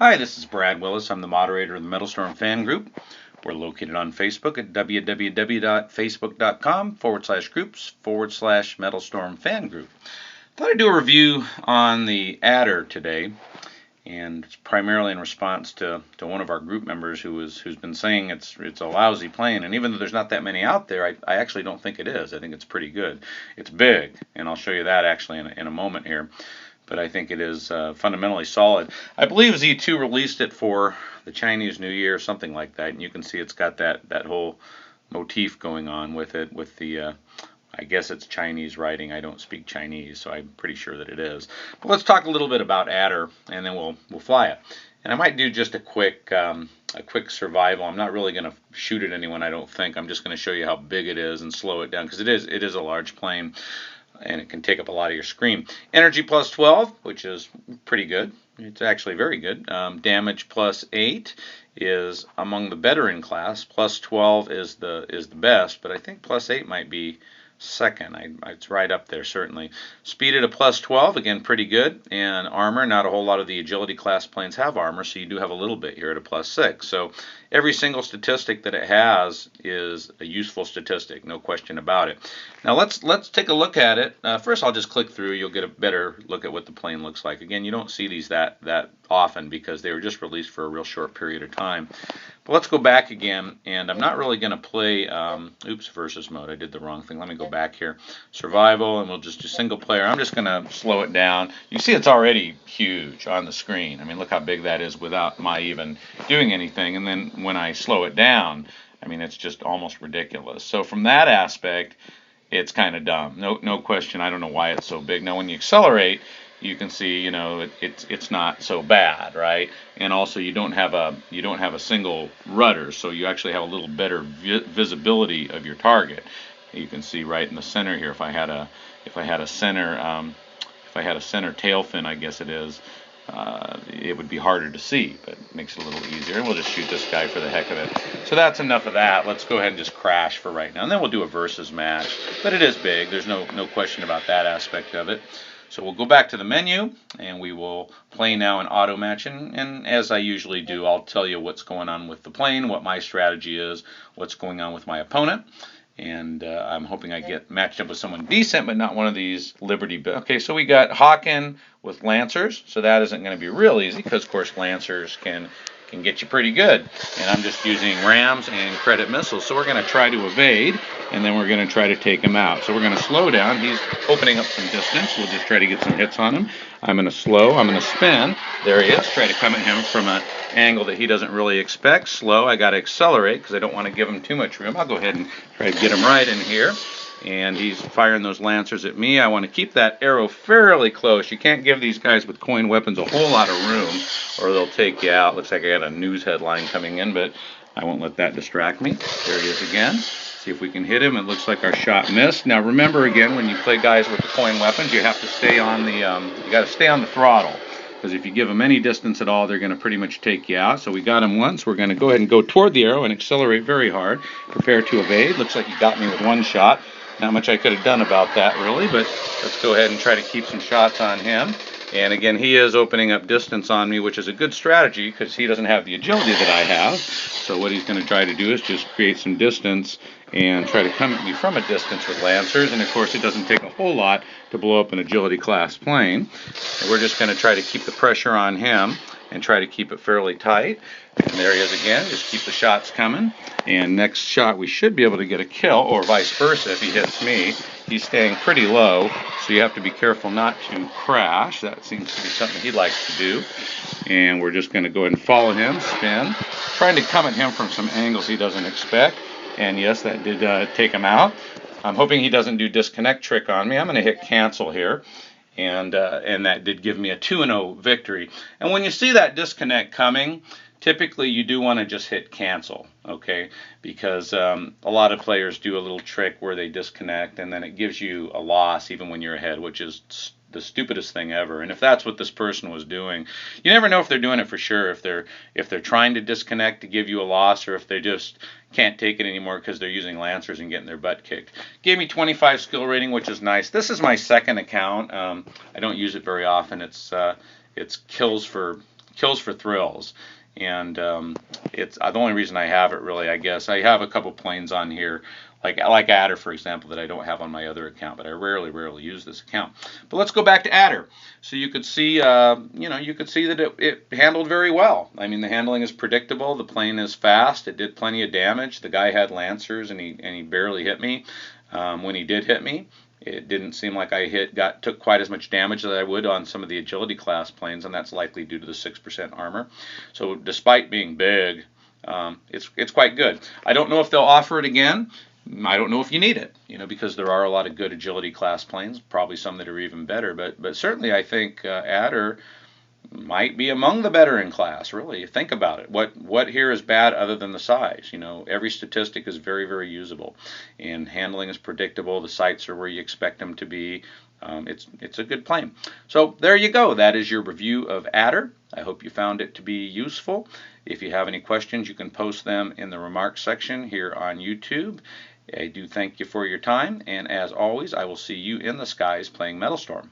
Hi, this is Brad Willis. I'm the moderator of the MetalStorm fan group. We're located on Facebook at www.facebook.com/groups/MetalStorm fan group. Thought I'd do a review on the adder today, and it's primarily in response to one of our group members who's been saying it's a lousy plane. And even though there's not that many out there, I actually don't think it is. I think it's pretty good. It's big, and I'll show you that actually in a moment here. But I think it is fundamentally solid. I believe Z2 released it for the Chinese New Year, something like that, and you can see it's got that whole motif going on with it, with the I guess it's Chinese writing. I don't speak Chinese, so I'm pretty sure that it is. But let's talk a little bit about adder, and then we'll fly it. And I might do just a quick survival. I'm not really going to shoot at anyone, I don't think. I'm just going to show you how big it is and slow it down, because it is a large plane, and it can take up a lot of your screen. Energy plus 12, which is pretty good. It's actually very good. Damage plus 8 is among the better in class. Plus 12 is the best, but I think plus 8 might be second. It's right up there, certainly. Speed at a plus 12, again, pretty good. And armor, not a whole lot of the agility class planes have armor, so you do have a little bit here at a plus 6. So every single statistic that it has is a useful statistic, no question about it. Now let's take a look at it. First, I'll just click through. You'll get a better look at what the plane looks like. Again, you don't see these that often because they were just released for a real short period of time. But let's go back again, and I'm not really going to play versus mode. I did the wrong thing. Let me go back here. Survival, and we'll just do single player. I'm just going to slow it down. You see it's already huge on the screen. I mean, look how big that is without my even doing anything. And then when I slow it down, I mean, it's just almost ridiculous. So from that aspect, it's kind of dumb. No question. I don't know why it's so big. Now, when you accelerate, you can see, it's not so bad, right? And also you don't have a single rudder, so you actually have a little better visibility of your target. You can see right in the center here. If I had a center tail fin, I guess it is, it would be harder to see, but it makes it a little easier. And we'll just shoot this guy for the heck of it. So that's enough of that. Let's go ahead and just crash for right now, and then we'll do a versus match. But it is big. There's no question about that aspect of it. So we'll go back to the menu, and we will play now in auto match. And as I usually do, I'll tell you what's going on with the plane, what my strategy is, what's going on with my opponent. And I'm hoping I get matched up with someone decent, but not one of these Liberty. Okay, so we got Hawken with Lancers, so that isn't going to be real easy because, of course, Lancers can get you pretty good. And I'm just using rams and credit missiles. So we're going to try to evade, and then we're going to try to take him out. So we're going to slow down. He's opening up some distance. We'll just try to get some hits on him. I'm going to slow. I'm going to spin. There he is. Try to come at him from an angle that he doesn't really expect. Slow. I got to accelerate because I don't want to give him too much room. I'll go ahead and try to get him right in here. And he's firing those Lancers at me. I want to keep that arrow fairly close. You can't give these guys with coin weapons a whole lot of room, or they'll take you out. Looks like I got a news headline coming in, but I won't let that distract me. There he is again. See if we can hit him. It looks like our shot missed. Now remember, again, when you play guys with the coin weapons, you have to stay on the you got to stay on the throttle, because if you give them any distance at all, they're going to pretty much take you out. So we got him once. We're going to go ahead and go toward the arrow and accelerate very hard. Prepare to evade. Looks like he got me with one shot. Not much I could have done about that, really, but let's go ahead and try to keep some shots on him. And again, he is opening up distance on me, which is a good strategy because he doesn't have the agility that I have. So what he's going to try to do is just create some distance and try to come at me from a distance with Lancers. And of course, it doesn't take a whole lot to blow up an agility class plane. And we're just going to try to keep the pressure on him and try to keep it fairly tight. And there he is again. Just keep the shots coming. And next shot, we should be able to get a kill, or vice versa if he hits me. He's staying pretty low, so you have to be careful not to crash. That seems to be something he likes to do. And we're just going to go ahead and follow him, spin, trying to come at him from some angles he doesn't expect. And yes, that did take him out. I'm hoping he doesn't do disconnect trick on me. I'm going to hit cancel here. And that did give me a 2-0 victory. And when you see that disconnect coming, typically you do want to just hit cancel, okay? Because a lot of players do a little trick where they disconnect, and then it gives you a loss even when you're ahead, which is the stupidest thing ever. And if that's what this person was doing, you never know if they're doing it for sure, if they're trying to disconnect to give you a loss, or if they just can't take it anymore because they're using Lancers and getting their butt kicked. Gave me 25 skill rating, which is nice. This is my second account. I don't use it very often. It's kills for kills for thrills. And it's the only reason I have it, really. I guess I have a couple planes on here, like Adder, for example, that I don't have on my other account, but I rarely use this account. But let's go back to Adder. So you could see, you could see that it handled very well. I mean, the handling is predictable. The plane is fast. It did plenty of damage. The guy had Lancers, and he barely hit me. When he did hit me, it didn't seem like I took quite as much damage as I would on some of the agility class planes, and that's likely due to the 6% armor. So despite being big, it's quite good. I don't know if they'll offer it again. I don't know if you need it, because there are a lot of good agility class planes, probably some that are even better. But certainly I think Adder might be among the better in class, really. Think about it. What here is bad other than the size? Every statistic is very usable, and handling is predictable. The sights are where you expect them to be. It's a good plane. So there you go. That is your review of Adder. I hope you found it to be useful. If you have any questions, you can post them in the remarks section here on YouTube. I do thank you for your time, and as always, I will see you in the skies playing MetalStorm.